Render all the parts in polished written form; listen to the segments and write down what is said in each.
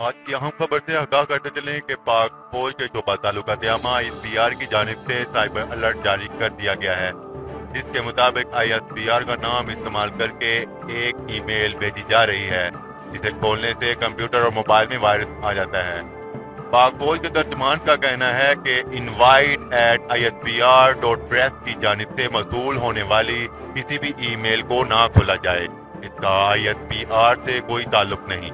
آج کی اہم خبر سے آگاہ کرتے چلیں کہ پاک فوج کے شعبہ تعلقات عامہ ISPR کی جانب سے سائبر الرٹ جاری کر دیا گیا ہے، جس کے مطابق ISPR کا نام استعمال کر کے ایک ای میل بھیجی جا رہی ہے جسے کھولنے سے کمپیوٹر اور موبائل میں وائرس آ جاتا ہے۔ پاک فوج کے ترجمان کا کہنا ہے کہ invite@ispr.press کی جانب سے موصول ہونے والی کسی بھی ای میل کو نہ کھولا جائے، اس کا ISPR سے کوئی تعلق نہیں۔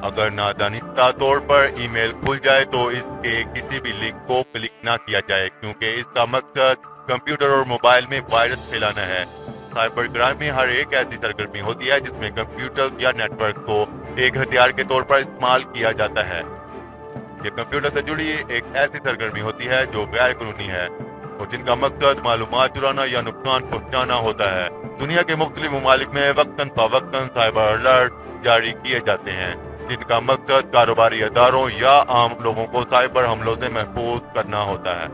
اگر نادانستہ طور پر ای میل کھل جائے تو اس کے کسی بھی لنک کو کلک نہ کیا جائے، کیونکہ اس کا مقصد کمپیوٹر اور موبائل میں وائرس پھیلانا ہے۔ سائبر کرائم میں ہر ایک ایسی سرگرمی ہوتی ہے جس میں کمپیوٹر یا نیٹ ورک کو ایک ہتھیار کے طور پر استعمال کیا جاتا ہے۔ یہ کمپیوٹر سے جڑی ایک ایسی سرگرمی ہوتی ہے جو غیر قانونی ہے اور جن کا مقصد معلومات چرانا یا نقصان پہنچانا ہوتا ہے۔ دنیا کے مختلف ممالک میں وقتاً فوقتاً سائبر الرٹ جاری کیے جاتے ہیں جن کا مقصد کاروباری اداروں یا عام لوگوں کو سائبر حملوں سے محفوظ کرنا ہوتا ہے۔